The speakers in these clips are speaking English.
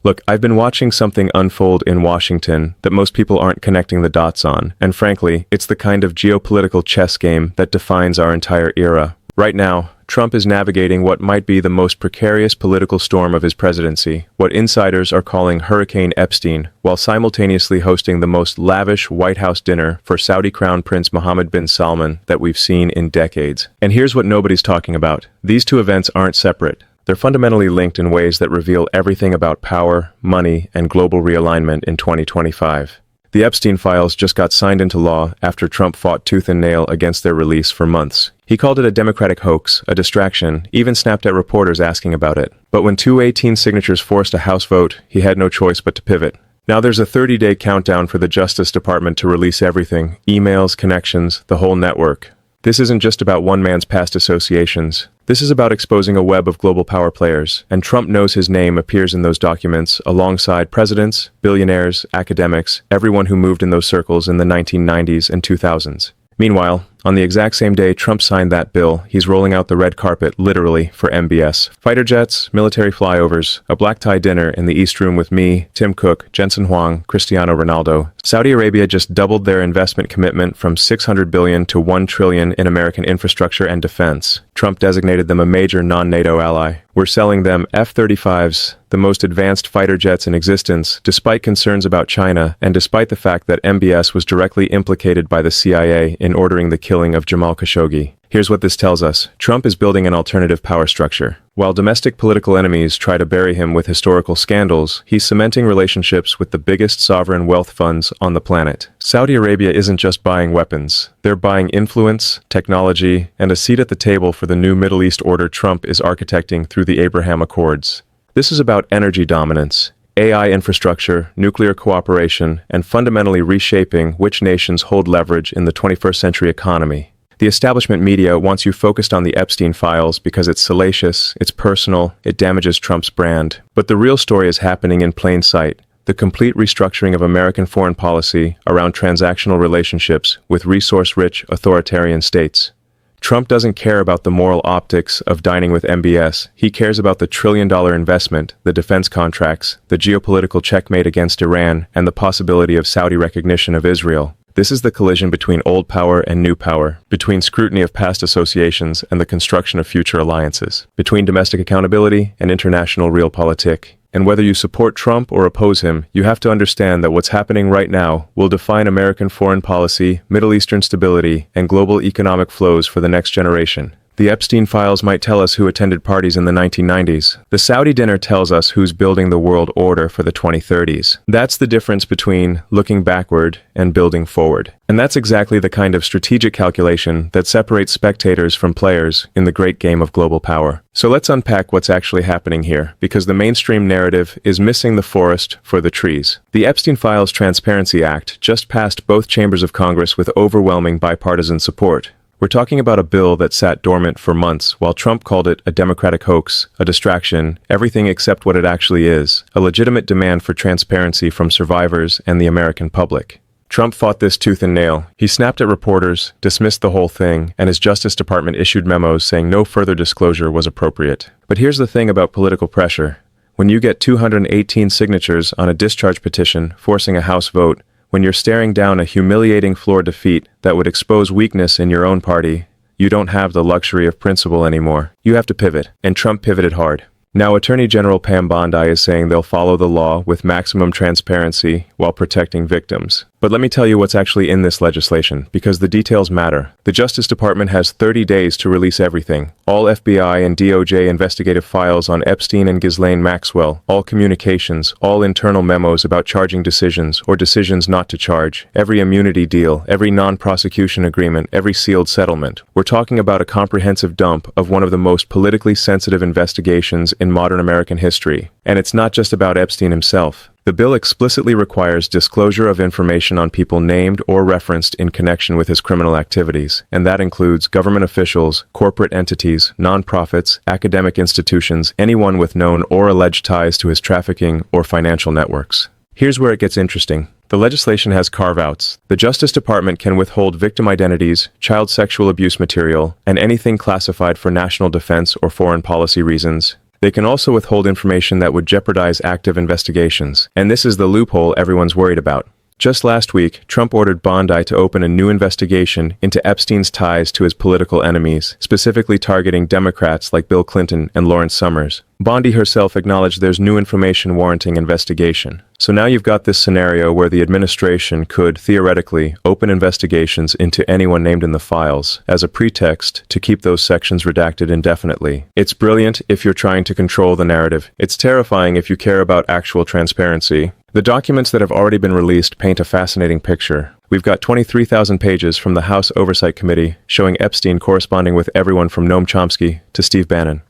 Look, I've been watching something unfold in Washington that most people aren't connecting the dots on, and frankly, it's the kind of geopolitical chess game that defines our entire era. Right now, Trump is navigating what might be the most precarious political storm of his presidency, what insiders are calling Hurricane Epstein, while simultaneously hosting the most lavish White House dinner for Saudi Crown Prince Mohammed bin Salman that we've seen in decades. And here's what nobody's talking about. These two events aren't separate. They're fundamentally linked in ways that reveal everything about power, money, and global realignment in 2025. The Epstein files just got signed into law after Trump fought tooth and nail against their release for months. He called it a Democratic hoax, a distraction, even snapped at reporters asking about it. But when 218 signatures forced a House vote, he had no choice but to pivot. Now there's a 30-day countdown for the Justice Department to release everything, emails, connections, the whole network. This isn't just about one man's past associations. This is about exposing a web of global power players, and Trump knows his name appears in those documents alongside presidents, billionaires, academics, everyone who moved in those circles in the 1990s and 2000s. Meanwhile, on the exact same day Trump signed that bill, he's rolling out the red carpet, literally, for MBS. Fighter jets, military flyovers, a black tie dinner in the East Room with me, Tim Cook, Jensen Huang, Cristiano Ronaldo. Saudi Arabia just doubled their investment commitment from $600 billion to $1 trillion in American infrastructure and defense. Trump designated them a major non-NATO ally. We're selling them F-35s, the most advanced fighter jets in existence, despite concerns about China and despite the fact that MBS was directly implicated by the CIA in ordering the killing of Jamal Khashoggi. Here's what this tells us. Trump is building an alternative power structure. While domestic political enemies try to bury him with historical scandals, he's cementing relationships with the biggest sovereign wealth funds on the planet. Saudi Arabia isn't just buying weapons. They're buying influence, technology, and a seat at the table for the new Middle East order Trump is architecting through the Abraham Accords. This is about energy dominance, AI infrastructure, nuclear cooperation, and fundamentally reshaping which nations hold leverage in the 21st century economy. The establishment media wants you focused on the Epstein files because it's salacious, it's personal, it damages Trump's brand. But the real story is happening in plain sight. The complete restructuring of American foreign policy around transactional relationships with resource-rich authoritarian states. Trump doesn't care about the moral optics of dining with MBS. He cares about the trillion-dollar investment, the defense contracts, the geopolitical checkmate against Iran, and the possibility of Saudi recognition of Israel. This is the collision between old power and new power, between scrutiny of past associations and the construction of future alliances, between domestic accountability and international realpolitik. And whether you support Trump or oppose him, you have to understand that what's happening right now will define American foreign policy, Middle Eastern stability, and global economic flows for the next generation. The Epstein files might tell us who attended parties in the 1990s. The Saudi dinner tells us who's building the world order for the 2030s. That's the difference between looking backward and building forward. And that's exactly the kind of strategic calculation that separates spectators from players in the great game of global power. So let's unpack what's actually happening here, because the mainstream narrative is missing the forest for the trees. The Epstein Files Transparency Act just passed both chambers of Congress with overwhelming bipartisan support. We're talking about a bill that sat dormant for months while Trump called it a Democratic hoax, a distraction, everything except what it actually is, a legitimate demand for transparency from survivors and the American public. Trump fought this tooth and nail. He snapped at reporters, dismissed the whole thing, and his Justice Department issued memos saying no further disclosure was appropriate. But here's the thing about political pressure. When you get 218 signatures on a discharge petition forcing a House vote, when you're staring down a humiliating floor defeat that would expose weakness in your own party, you don't have the luxury of principle anymore. You have to pivot, and Trump pivoted hard. Now, Attorney General Pam Bondi is saying they'll follow the law with maximum transparency while protecting victims. But let me tell you what's actually in this legislation, because the details matter. The Justice Department has 30 days to release everything. All FBI and DOJ investigative files on Epstein and Ghislaine Maxwell, all communications, all internal memos about charging decisions or decisions not to charge, every immunity deal, every non-prosecution agreement, every sealed settlement. We're talking about a comprehensive dump of one of the most politically sensitive investigations in modern American history. And it's not just about Epstein himself. The bill explicitly requires disclosure of information on people named or referenced in connection with his criminal activities, and that includes government officials, corporate entities, nonprofits, academic institutions, anyone with known or alleged ties to his trafficking or financial networks. Here's where it gets interesting. The legislation has carve-outs. The Justice Department can withhold victim identities, child sexual abuse material, and anything classified for national defense or foreign policy reasons. They can also withhold information that would jeopardize active investigations. And this is the loophole everyone's worried about. Just last week, Trump ordered Bondi to open a new investigation into Epstein's ties to his political enemies, specifically targeting Democrats like Bill Clinton and Lawrence Summers. Bondi herself acknowledged there's new information warranting investigation. So now you've got this scenario where the administration could, theoretically, open investigations into anyone named in the files as a pretext to keep those sections redacted indefinitely. It's brilliant if you're trying to control the narrative. It's terrifying if you care about actual transparency. The documents that have already been released paint a fascinating picture. We've got 23,000 pages from the House Oversight Committee showing Epstein corresponding with everyone from Noam Chomsky to Steve Bannon.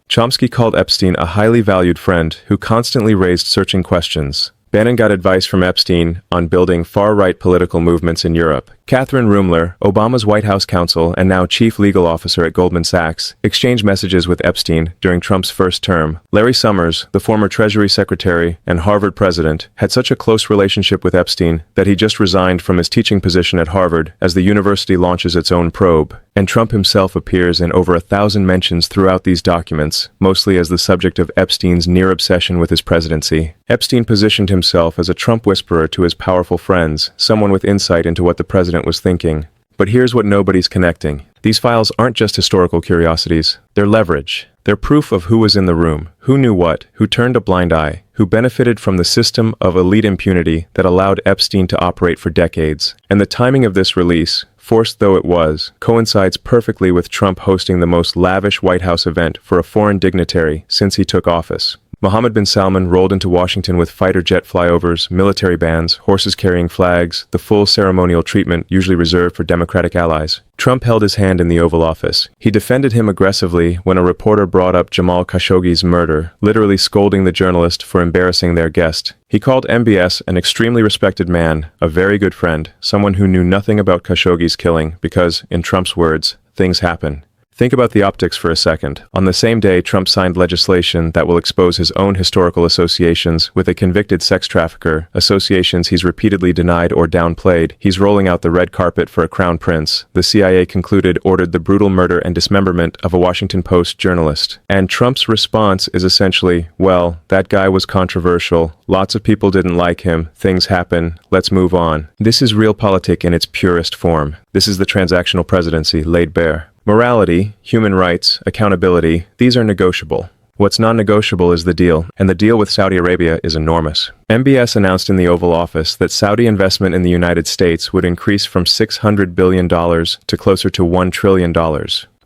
Chomsky called Epstein a highly valued friend who constantly raised searching questions. Bannon got advice from Epstein on building far-right political movements in Europe. Catherine Rumler, Obama's White House counsel and now chief legal officer at Goldman Sachs, exchanged messages with Epstein during Trump's first term. Larry Summers, the former Treasury Secretary and Harvard president, had such a close relationship with Epstein that he just resigned from his teaching position at Harvard as the university launches its own probe. And Trump himself appears in over 1,000 mentions throughout these documents, mostly as the subject of Epstein's near obsession with his presidency. Epstein positioned himself as a Trump whisperer to his powerful friends, someone with insight into what the president was thinking. But here's what nobody's connecting. These files aren't just historical curiosities. They're leverage. They're proof of who was in the room, who knew what, who turned a blind eye, who benefited from the system of elite impunity that allowed Epstein to operate for decades. And the timing of this release, forced though it was, coincides perfectly with Trump hosting the most lavish White House event for a foreign dignitary since he took office. Mohammed bin Salman rolled into Washington with fighter jet flyovers, military bands, horses carrying flags, the full ceremonial treatment usually reserved for Democratic allies. Trump held his hand in the Oval Office. He defended him aggressively when a reporter brought up Jamal Khashoggi's murder, literally scolding the journalist for embarrassing their guest. He called MBS an extremely respected man, a very good friend, someone who knew nothing about Khashoggi's killing because, in Trump's words, things happen. Think about the optics for a second. On the same day, Trump signed legislation that will expose his own historical associations with a convicted sex trafficker, associations he's repeatedly denied or downplayed. He's rolling out the red carpet for a crown prince. The CIA concluded ordered the brutal murder and dismemberment of a Washington Post journalist. And Trump's response is essentially, well, that guy was controversial. Lots of people didn't like him. Things happen. Let's move on. This is realpolitik in its purest form. This is the transactional presidency laid bare. Morality, human rights, accountability, these are negotiable. What's non-negotiable is the deal, and the deal with Saudi Arabia is enormous. MBS announced in the Oval Office that Saudi investment in the United States would increase from $600 billion to closer to $1 trillion.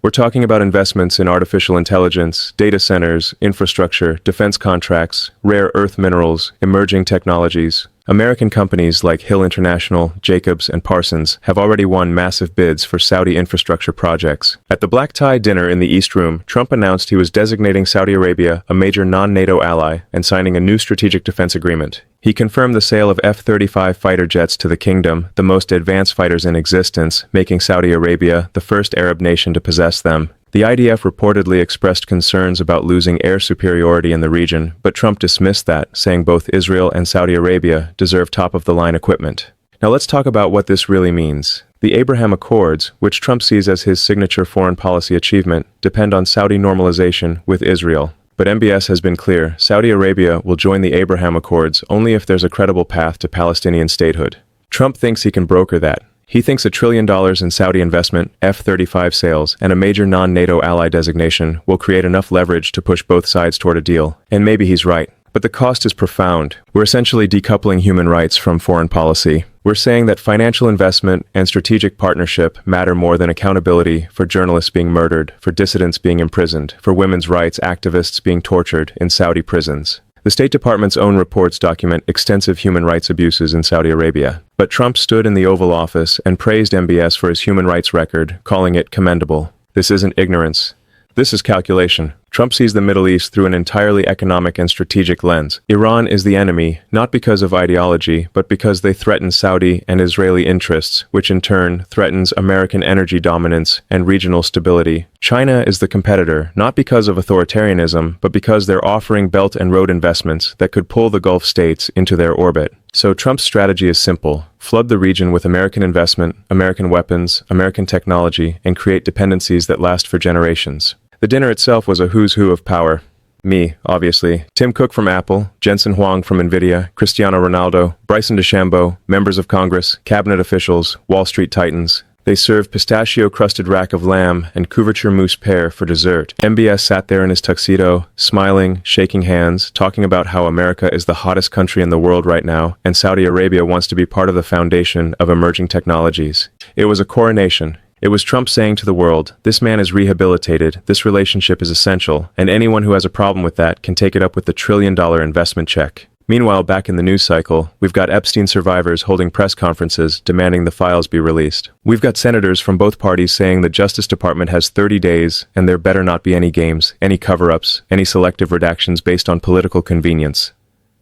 We're talking about investments in artificial intelligence, data centers, infrastructure, defense contracts, rare earth minerals, emerging technologies. American companies like Hill International, Jacobs, and Parsons have already won massive bids for Saudi infrastructure projects. At the black tie dinner in the East Room, Trump announced he was designating Saudi Arabia a major non-NATO ally and signing a new strategic defense agreement. He confirmed the sale of F-35 fighter jets to the kingdom, the most advanced fighters in existence, making Saudi Arabia the first Arab nation to possess them. The IDF reportedly expressed concerns about losing air superiority in the region, but Trump dismissed that, saying both Israel and Saudi Arabia deserve top-of-the-line equipment. Now let's talk about what this really means. The Abraham Accords, which Trump sees as his signature foreign policy achievement, depend on Saudi normalization with Israel. But MBS has been clear, Saudi Arabia will join the Abraham Accords only if there's a credible path to Palestinian statehood. Trump thinks he can broker that. He thinks $1 trillion in Saudi investment, F-35 sales, and a major non-NATO ally designation will create enough leverage to push both sides toward a deal. And maybe he's right. But the cost is profound. We're essentially decoupling human rights from foreign policy. We're saying that financial investment and strategic partnership matter more than accountability for journalists being murdered, for dissidents being imprisoned, for women's rights activists being tortured in Saudi prisons. The State Department's own reports document extensive human rights abuses in Saudi Arabia. But Trump stood in the Oval Office and praised MBS for his human rights record, calling it commendable. This isn't ignorance. This is calculation. Trump sees the Middle East through an entirely economic and strategic lens. Iran is the enemy, not because of ideology, but because they threaten Saudi and Israeli interests, which in turn threatens American energy dominance and regional stability. China is the competitor, not because of authoritarianism, but because they're offering Belt and Road investments that could pull the Gulf states into their orbit. So Trump's strategy is simple. Flood the region with American investment, American weapons, American technology, and create dependencies that last for generations. The dinner itself was a who's who of power. Me, obviously. Tim Cook from Apple, Jensen Huang from Nvidia, Cristiano Ronaldo, Bryson DeChambeau, members of Congress, cabinet officials, Wall Street titans. They served pistachio-crusted rack of lamb and couverture mousse pear for dessert. MBS sat there in his tuxedo, smiling, shaking hands, talking about how America is the hottest country in the world right now, and Saudi Arabia wants to be part of the foundation of emerging technologies. It was a coronation. It was Trump saying to the world, this man is rehabilitated, this relationship is essential, and anyone who has a problem with that can take it up with the $1 trillion investment check. Meanwhile, back in the news cycle, we've got Epstein survivors holding press conferences demanding the files be released. We've got senators from both parties saying the Justice Department has 30 days and there better not be any games, any cover-ups, any selective redactions based on political convenience.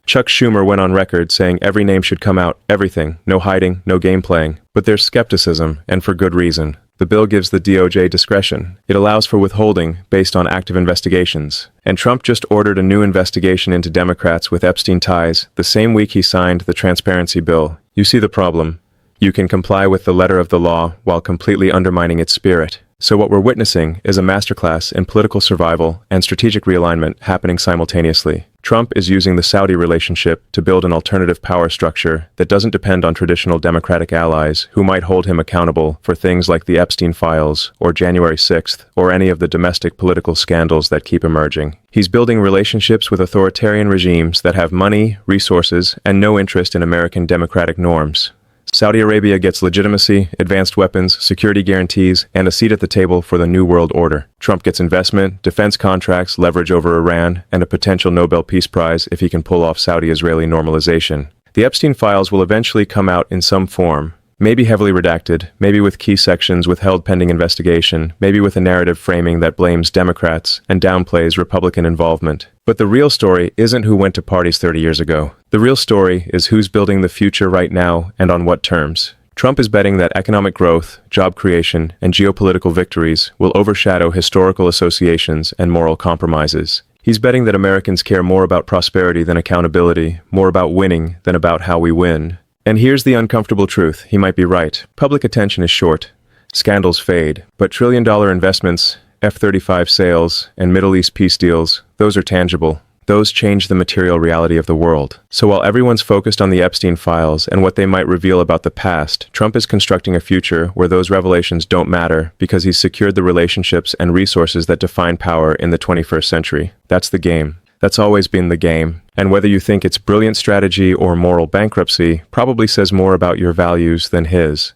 Chuck Schumer went on record saying every name should come out, everything, no hiding, no game playing. But there's skepticism, and for good reason. The bill gives the DOJ discretion. It allows for withholding based on active investigations. And Trump just ordered a new investigation into Democrats with Epstein ties the same week he signed the transparency bill. You see the problem. You can comply with the letter of the law while completely undermining its spirit. So what we're witnessing is a masterclass in political survival and strategic realignment happening simultaneously. Trump is using the Saudi relationship to build an alternative power structure that doesn't depend on traditional Democratic allies who might hold him accountable for things like the Epstein files or January 6th or any of the domestic political scandals that keep emerging. He's building relationships with authoritarian regimes that have money, resources, and no interest in American democratic norms. Saudi Arabia gets legitimacy, advanced weapons, security guarantees, and a seat at the table for the New World Order. Trump gets investment, defense contracts, leverage over Iran, and a potential Nobel Peace Prize if he can pull off Saudi-Israeli normalization. The Epstein files will eventually come out in some form. Maybe heavily redacted, maybe with key sections withheld pending investigation, maybe with a narrative framing that blames Democrats and downplays Republican involvement. But the real story isn't who went to parties 30 years ago. The real story is who's building the future right now and on what terms. Trump is betting that economic growth, job creation, and geopolitical victories will overshadow historical associations and moral compromises. He's betting that Americans care more about prosperity than accountability, more about winning than about how we win. And here's the uncomfortable truth. He might be right. Public attention is short. Scandals fade. But trillion-dollar investments, F-35 sales, and Middle East peace deals, those are tangible. Those change the material reality of the world. So while everyone's focused on the Epstein files and what they might reveal about the past, Trump is constructing a future where those revelations don't matter because he's secured the relationships and resources that define power in the 21st century. That's the game. That's always been the game. And whether you think it's brilliant strategy or moral bankruptcy probably says more about your values than his.